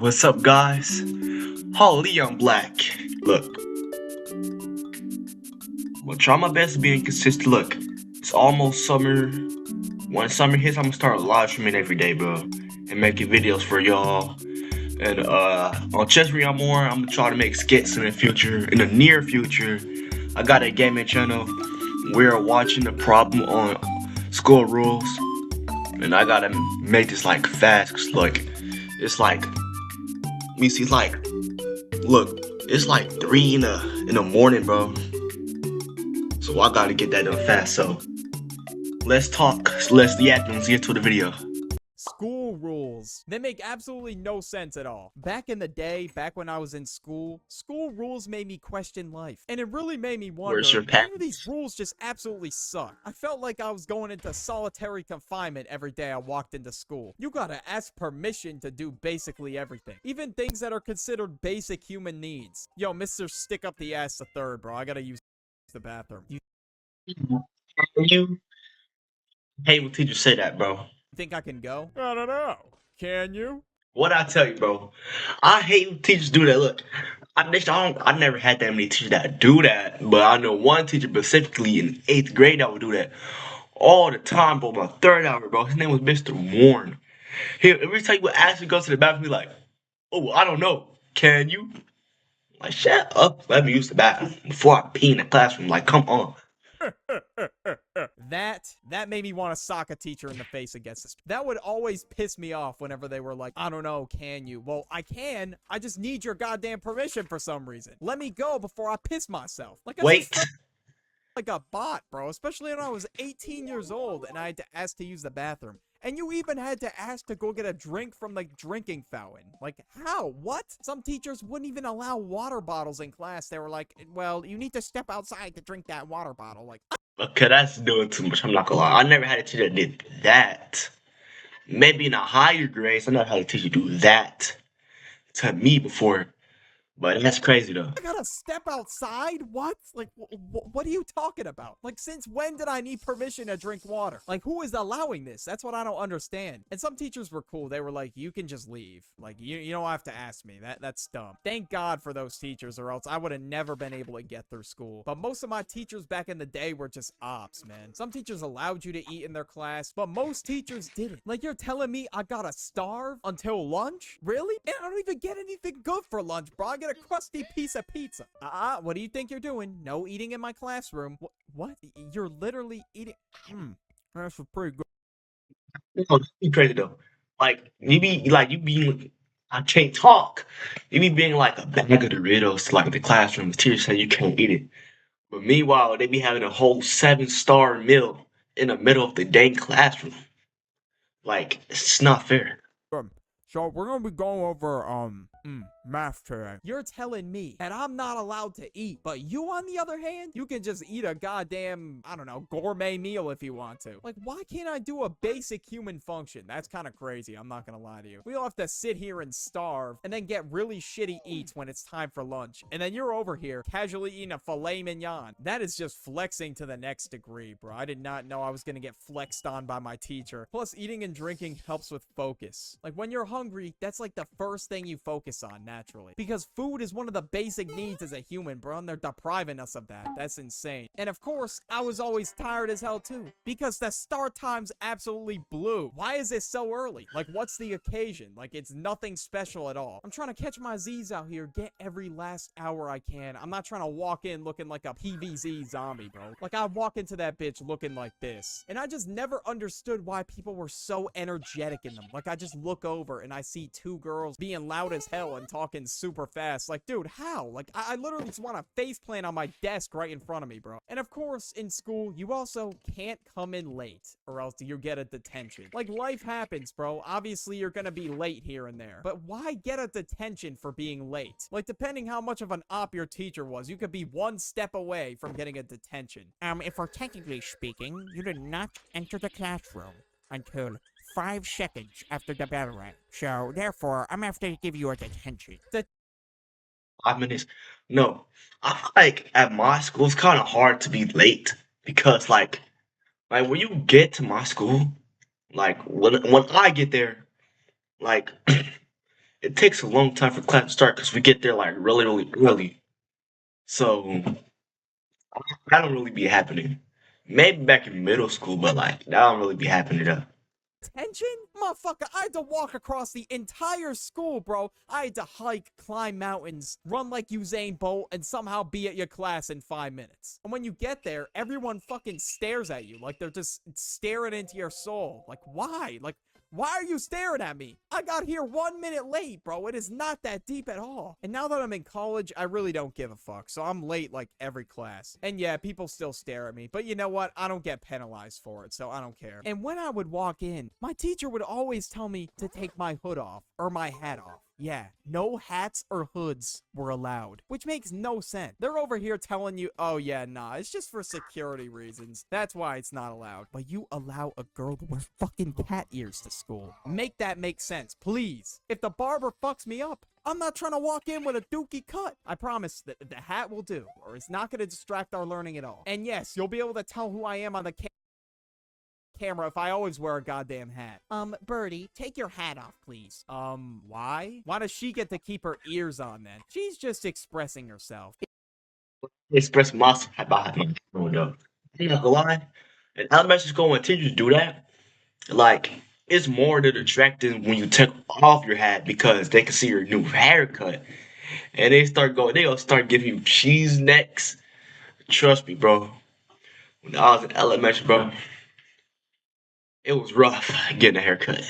What's up, guys? Holly, I'm Black. Look, I'm gonna try my best to be consistent. Look, it's almost summer. When summer hits, I'm gonna start live streaming every day, bro, and making videos for y'all. And on Just-Reon more, I'm gonna try to make skits in the future, in the near future. I got a gaming channel. We're watching the problem on school rules, and I gotta make this like fast. 'Cause, look, it's like, me see, like, look, it's like 3 in the morning, bro. So I gotta get that done fast. So let's talk. Let's get to the video. School rules. They make absolutely no sense at all. Back in the day, back when I was in school rules made me question life. And it really made me wonder, Where's your why do parents? these rules just absolutely suck? I felt like I was going into solitary confinement every day I walked into school. You gotta ask permission to do basically everything. Even things that are considered basic human needs. Yo, Mr. Stick Up the Ass the Third, bro. I gotta use the bathroom. You You hate when teachers say that, bro. think I can go? I don't know. Can you? What I tell you, bro? I hate when teachers do that. Look, I never had that many teachers that do that, but I know one teacher specifically in 8th grade that would do that all the time, bro. My third hour, bro. His name was Mr. Warren. Every time you would ask me to go to the bathroom, be like, "Oh, I don't know. Can you?" Like, shut up. Let me use the bathroom before I pee in the classroom. Like, come on. That made me want to sock a teacher in the face against this. That would always piss me off whenever they were like, I don't know, can you? Well, I can. I just need your goddamn permission for some reason. Let me go before I piss myself. Like, I Wait. felt like a bot, bro. Especially when I was 18 years old and I had to ask to use the bathroom. And you even had to ask to go get a drink from the drinking fountain. Like, how? What? Some teachers wouldn't even allow water bottles in class. They were like, well, you need to step outside to drink that water bottle. Like, Okay, that's doing too much. I'm not gonna lie. I never had a teacher that did that. Maybe in a higher grades, I never had a teacher do that to me before. But that's crazy though. I gotta step outside? What? Like, what are you talking about? Like, since when did I need permission to drink water? Like, who is allowing this? That's what I don't understand. And some teachers were cool. They were like, you can just leave. Like, you don't have to ask me. That's dumb. Thank God for those teachers, or else I would have never been able to get through school. But most of my teachers back in the day were just ops, man. Some teachers allowed you to eat in their class, but most teachers didn't. Like, you're telling me I gotta starve until lunch? Really? And I don't even get anything good for lunch, bro. I get a crusty piece of pizza. What do you think you're doing? No eating in my classroom. What? You're literally eating. That's pretty good. No, that's be crazy though. You be I can't talk. You be being like a bag of Doritos to like the classroom. The teacher said you can't eat it. But meanwhile, they be having a whole 7-star meal in the middle of the dang classroom. Like, it's not fair. So we're gonna be going over math today. You're telling me that I'm not allowed to eat, but you, on the other hand, you can just eat a goddamn, I don't know, gourmet meal if you want to. Like, why can't I do a basic human function? That's kind of crazy, I'm not gonna lie to you. We all have to sit here and starve and then get really shitty eats when it's time for lunch. And then you're over here casually eating a filet mignon. That is just flexing to the next degree, bro. I did not know I was gonna get flexed on by my teacher. Plus, eating and drinking helps with focus. Like, when you're hungry, that's like the first thing you focus on naturally, because food is one of the basic needs as a human, bro, and they're depriving us of that. That's insane. And of course, I was always tired as hell too, because the start times absolutely blew. Why is it so early? Like, what's the occasion? Like, it's nothing special at all. I'm trying to catch my Z's out here, get every last hour I can. I'm not trying to walk in looking like a PVZ zombie, bro. Like, I walk into that bitch looking like this, and I just never understood why people were so energetic in them. Like, I just look over and I see 2 girls being loud as hell and talking super fast. Like, dude, how? Like, I literally just want a face plant on my desk right in front of me, bro. And of course, in school, you also can't come in late, or else you get a detention. Like, life happens, bro. Obviously, you're gonna be late here and there. But why get a detention for being late? Like, depending how much of an op your teacher was, you could be 1 step away from getting a detention. If we're technically speaking, you did not enter the classroom until 5 seconds after the bell rang. So, therefore, I'm gonna have to give you a detention. 5 minutes. No, I feel like at my school it's kind of hard to be late because like when you get to my school, like when I get there, like it takes a long time for class to start because we get there like really, really early. So that don't really be happening. Maybe back in middle school, but like that don't really be happening though. Attention? Motherfucker, I had to walk across the entire school, bro. I had to hike, climb mountains, run like Usain Bolt, and somehow be at your class in 5 minutes. And when you get there, everyone fucking stares at you like they're just staring into your soul. Like, why? Like, why are you staring at me? I got here 1 minute late, bro. It is not that deep at all. And now that I'm in college, I really don't give a fuck. So I'm late like every class. And yeah, people still stare at me. But you know what? I don't get penalized for it, so I don't care. And when I would walk in, my teacher would always tell me to take my hood off or my hat off. Yeah, no hats or hoods were allowed, which makes no sense. They're over here telling you, oh yeah, nah, it's just for security reasons. That's why it's not allowed. But you allow a girl to wear fucking cat ears to school. Make that make sense, please. If the barber fucks me up, I'm not trying to walk in with a dookie cut. I promise that the hat will do, or it's not going to distract our learning at all. And yes, you'll be able to tell who I am on the camera if I always wear a goddamn hat. Birdie, take your hat off, please. Why? Why does she get to keep her ears on then? She's just expressing herself. Express myself about my though. I'm not gonna lie. In elementary school, when teachers do that, like it's more than attracting when you take off your hat because they can see your new haircut, and they gonna start giving you cheese necks. Trust me, bro. When I was in elementary, bro, it was rough getting a haircut.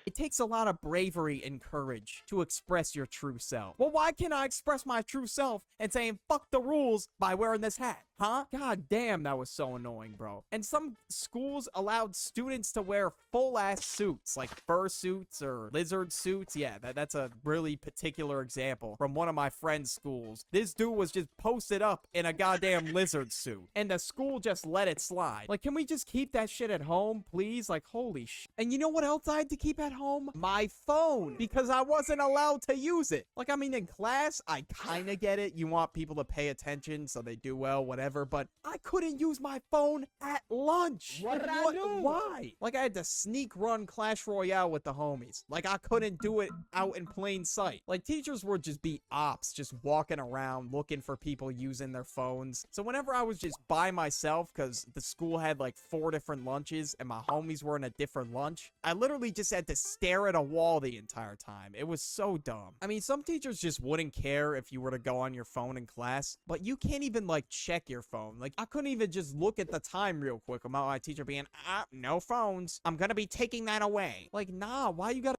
It takes a lot of bravery and courage to express your true self. Well, why can't I express my true self and saying fuck the rules by wearing this hat? Huh? God damn, that was so annoying, bro. And some schools allowed students to wear full-ass suits, like fur suits or lizard suits. Yeah, that's a really particular example from one of my friend's schools. This dude was just posted up in a goddamn lizard suit, and the school just let it slide. Like, can we just keep that shit at home, please? Like, holy shit. And you know what else I had to keep at home? My phone, because I wasn't allowed to use it. Like, I mean, in class, I kind of get it. You want people to pay attention so they do well, whatever. But I couldn't use my phone at lunch. Why? Like, I had to sneak run Clash Royale with the homies. Like, I couldn't do it out in plain sight. Like, teachers would just be ops, just walking around looking for people using their phones. So whenever I was just by myself, because the school had like 4 different lunches and my homies were in a different lunch, I literally just had to stare at a wall the entire time. It was so dumb. I mean, some teachers just wouldn't care if you were to go on your phone in class, but you can't even like check your phone. Like, I couldn't even just look at the time real quick about my teacher being, no phones. I'm gonna be taking that away. Like, nah, why you gotta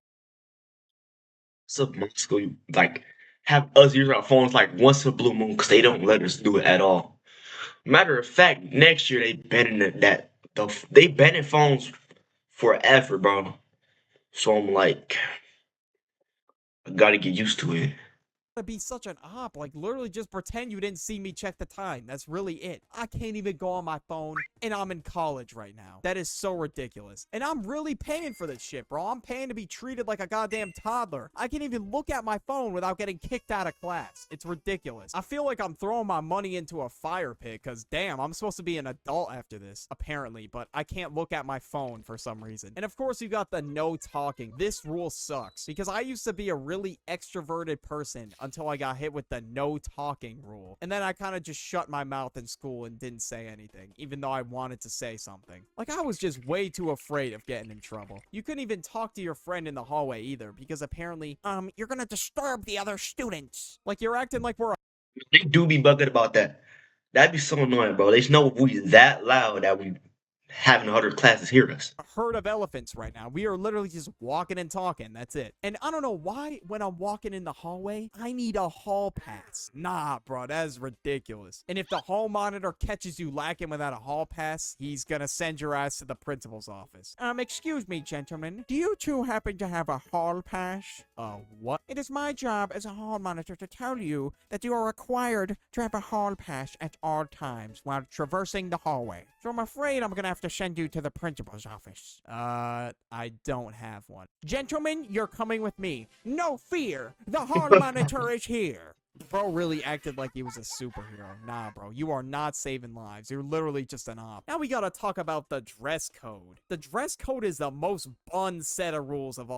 Some middle school, you, like have us use our phones like once in a blue moon because they don't let us do it at all. Matter of fact, next year they banning they banning phones forever, bro. So I'm like, I gotta get used to it. be such an op? Like, literally just pretend you didn't see me check the time. That's really it. I can't even go on my phone, and I'm in college right now. That is so ridiculous. And I'm really paying for this shit, bro. I'm paying to be treated like a goddamn toddler. I can't even look at my phone without getting kicked out of class. It's ridiculous. I feel like I'm throwing my money into a fire pit, because damn, I'm supposed to be an adult after this, apparently, but I can't look at my phone for some reason. And of course, you got the no talking. This rule sucks, because I used to be a really extroverted person until I got hit with the no talking rule. And then I kind of just shut my mouth in school and didn't say anything, even though I wanted to say something. Like, I was just way too afraid of getting in trouble. You couldn't even talk to your friend in the hallway either, because apparently, you're gonna disturb the other students. Like, you're acting like we're They do be bugging about that. That'd be so annoying, bro. They know we that loud that we having other classes hear us. a herd of elephants right now. We are literally just walking and talking. That's it. And I don't know why when I'm walking in the hallway, I need a hall pass. Nah, bro, that is ridiculous. And if the hall monitor catches you lacking without a hall pass, he's gonna send your ass to the principal's office. Excuse me, gentlemen. Do you two happen to have a hall pass? What? It is my job as a hall monitor to tell you that you are required to have a hall pass at all times while traversing the hallway. So I'm afraid I'm gonna have to send you to the principal's office. I don't have one. Gentlemen, you're coming with me. No fear. The hall monitor is here. Bro really acted like he was a superhero. Nah, bro, you are not saving lives. You're literally just an op. Now we gotta talk about the dress code. The dress code is the most bun set of rules of all.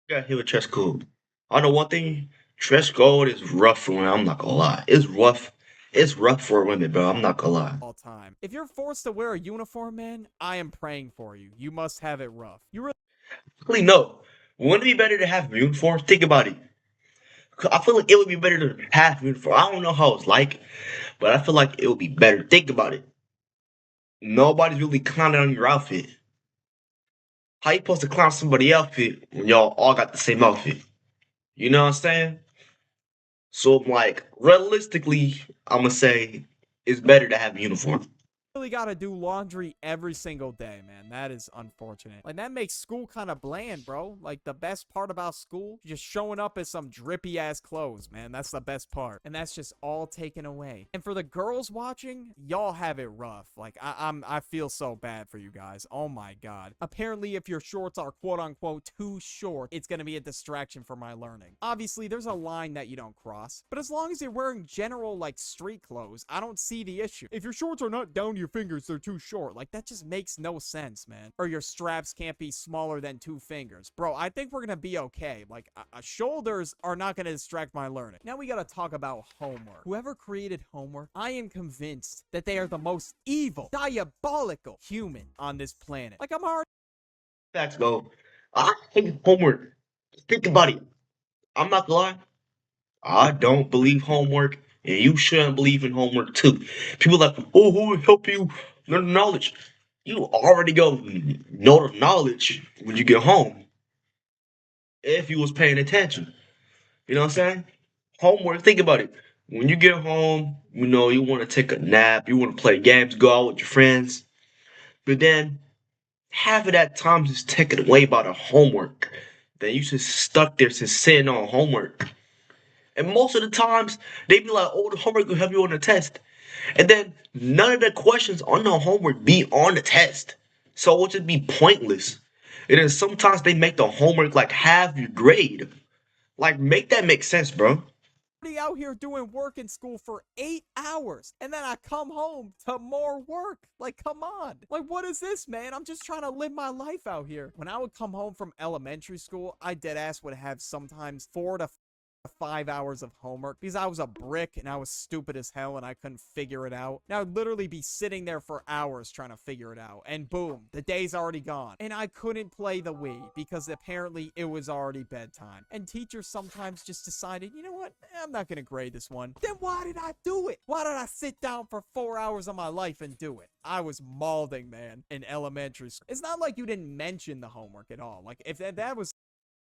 Yeah, he would dress cool. I know one thing, dress code is rough for women. I'm not gonna lie. It's rough. It's rough for women, bro. I'm not gonna lie. All time. If you're forced to wear a uniform, man, I am praying for you. You must have it rough. You really Really, no. Wouldn't it be better to have uniforms? Think about it. I feel like it would be better to have uniform. I don't know how it's like, but I feel like it would be better. Think about it. Nobody's really clowning on your outfit. How you supposed to clown somebody outfit when y'all all got the same outfit? You know what I'm saying? So I'm like, realistically, I'm gonna say it's better to have a uniform. really gotta do laundry every single day, man. That is unfortunate. Like, that makes school kind of bland, bro. Like, the best part about school, just showing up in some drippy ass clothes, man. That's the best part. And that's just all taken away. And for the girls watching, y'all have it rough. Like, I feel so bad for you guys. Oh my god. Apparently, if your shorts are quote unquote too short, it's gonna be a distraction for my learning. Obviously, there's a line that you don't cross. But as long as you're wearing general, like, street clothes, I don't see the issue. If your shorts are not down to your fingers, they're too short. Like, that just makes no sense, man. Or your straps can't be smaller than 2 fingers. Bro, I think we're gonna be okay. Like, shoulders are not gonna distract my learning. Now we gotta talk about homework. Whoever created homework, I am convinced that they are the most evil, diabolical human on this planet. Like, I'm already Facts, bro. I hate homework. Think about it. I'm not gonna lie. I don't believe homework, and you shouldn't believe in homework too. People like, oh, who will help you learn the knowledge? You already go know the knowledge when you get home if you was paying attention. You know what I'm saying? Homework, think about it. When you get home, you want to take a nap, you want to play games, go out with your friends, but then half of that time is taken away by the homework. Then you just stuck there just sitting on homework. And most of the times, they be like, oh, the homework will help you on the test. And then none of the questions on the homework be on the test. So it would just be pointless. And then sometimes they make the homework like half your grade. Like, make that make sense, bro. out here doing work in school for 8 hours, and then I come home to more work. Like, come on. Like, what is this, man? I'm just trying to live my life out here. When I would come home from elementary school, I deadass would have sometimes 4 to 5 hours of homework because I was a brick and I was stupid as hell and I couldn't figure it out. And I would literally be sitting there for hours trying to figure it out. And boom, the day's already gone. And I couldn't play the Wii because apparently it was already bedtime. And teachers sometimes just decided, you know what? I'm not going to grade this one. Then why did I do it? Why did I sit down for 4 hours of my life and do it? I was mauling, man, in elementary school. It's not like you didn't mention the homework at all. Like, if that was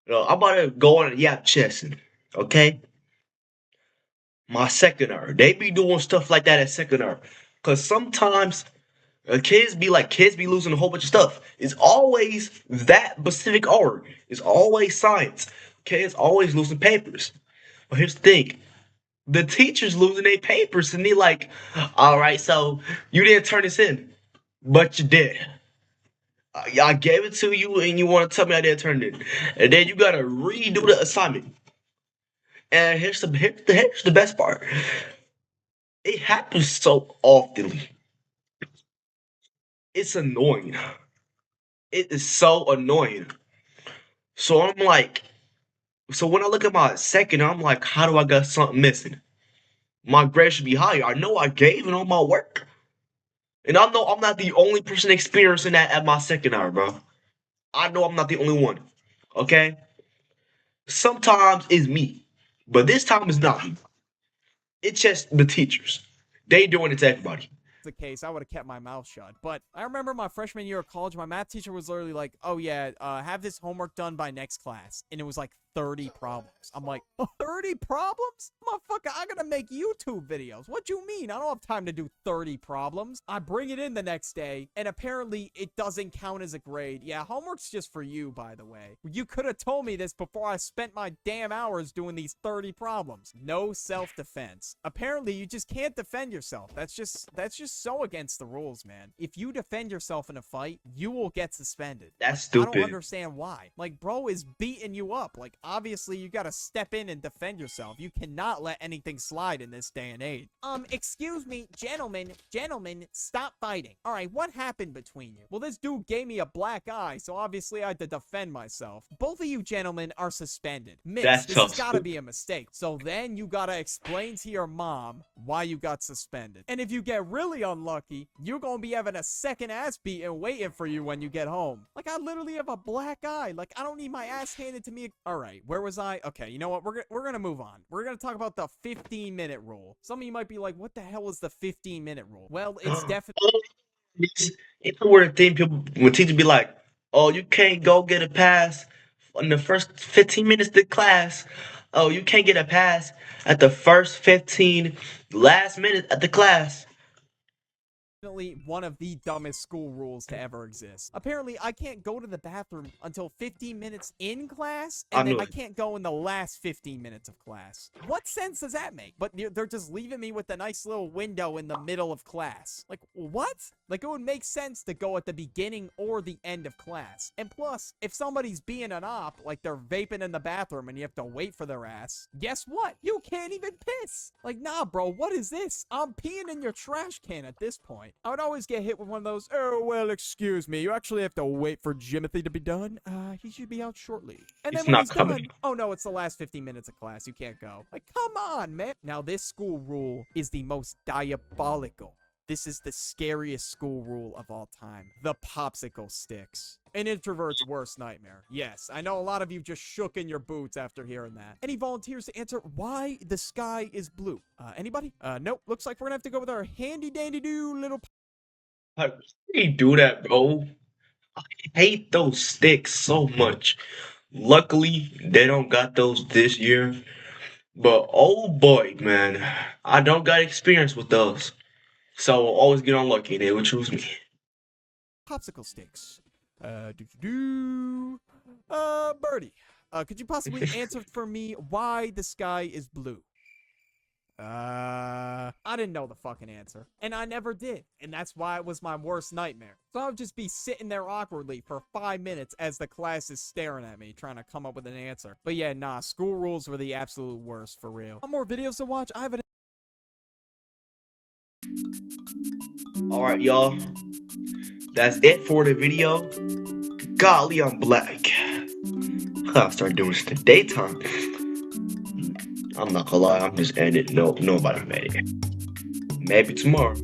I'm about to go on a yap chesting, okay? My second hour. They be doing stuff like that at second hour. Cause sometimes kids be losing a whole bunch of stuff. It's always that specific hour. It's always science. Kids always losing papers. But here's the thing. The teacher's losing their papers and they like, all right, so you didn't turn this in, but you did. I gave it to you and you want to tell me I didn't turn it in. And then you gotta redo the assignment. And here's the best part. It happens so often. It's annoying. It is so annoying. So I'm like, so when I look at my second, I'm like, how do I got something missing? My grade should be higher. I know I gave it all my work. And I know I'm not the only person experiencing that at my second hour, bro. I know I'm not the only one. Okay? Sometimes it's me. But this time it's not me. It's just the teachers. They doing it to everybody. the case, I would have kept my mouth shut. But I remember my freshman year of college, my math teacher was literally like, oh yeah, have this homework done by next class. And it was like 30 problems. I'm like, 30 problems? Motherfucker, I gotta make YouTube videos. What you mean? I don't have time to do 30 problems. I bring it in the next day, and apparently it doesn't count as a grade. Yeah, homework's just for you, by the way. You could have told me this before I spent my damn hours doing these 30 problems. No self-defense. Apparently, you just can't defend yourself. That's just so against the rules, man. If you defend yourself in a fight, you will get suspended. That's I don't stupid. understand why. Like, bro is beating you up. Like, obviously you gotta step in and defend yourself. You cannot let anything slide in this day and age. Excuse me, gentlemen, stop fighting. All right, what happened between you? Well, this dude gave me a black eye, so obviously I had to defend myself. Both of you gentlemen are suspended. Miss, That's this has tough. gotta be a mistake. So then you gotta explain to your mom why you got suspended. And if you get really unlucky, you're gonna be having a second ass beating waiting for you when you get home. Like, I literally have a black eye. Like, I don't need my ass handed to me. All right, where was I? Okay, you know what? We're gonna move on. We're gonna talk about the 15-minute rule. Some of you might be like, what the hell is the 15-minute rule? Well, it's definitely... It's where the thing people when teachers be like, "Oh, you can't go get a pass in the first 15 minutes of class. Oh, you can't get a pass at the first 15 last minute of the class." one of the dumbest school rules to ever exist. Apparently, I can't go to the bathroom until 15 minutes in class, I and then knew I it. can't go in the last 15 minutes of class. What sense does that make? But they're just leaving me with a nice little window in the middle of class. Like, what? Like, it would make sense to go at the beginning or the end of class. And plus, if somebody's being an op, like they're vaping in the bathroom and you have to wait for their ass, guess what? You can't even piss. Like, nah, bro, what is this? I'm peeing in your trash can at this point. I would always get hit with one of those, "Oh, well, excuse me, you actually have to wait for Jimothy to be done. He should be out shortly." And then He's when not he's coming. done, oh no, it's the last 15 minutes of class. You can't go. Like, come on, man. Now, this school rule is the most diabolical. This is the scariest school rule of all time. The popsicle sticks. An introvert's worst nightmare. Yes, I know a lot of you just shook in your boots after hearing that. Any volunteers to answer why the sky is blue? Anybody? Nope. Looks like we're gonna have to go with our handy-dandy-doo little... Like, they do that, bro. I hate those sticks so much. Luckily, they don't got those this year. But oh boy, man, I don't got experience with those. So I'll always get unlucky and they would choose me. popsicle sticks. Birdie, could you possibly answer for me why the sky is blue? I didn't know the fucking answer. And I never did. And that's why it was my worst nightmare. So I would just be sitting there awkwardly for 5 minutes as the class is staring at me, trying to come up with an answer. But yeah, nah, school rules were the absolute worst, for real. Want more videos to watch? I have an... Alright, y'all. That's it for the video. Golly, I'm black. I'll start doing this in the daytime. I'm not gonna lie, I'm just ending it. Nobody made it. Maybe tomorrow.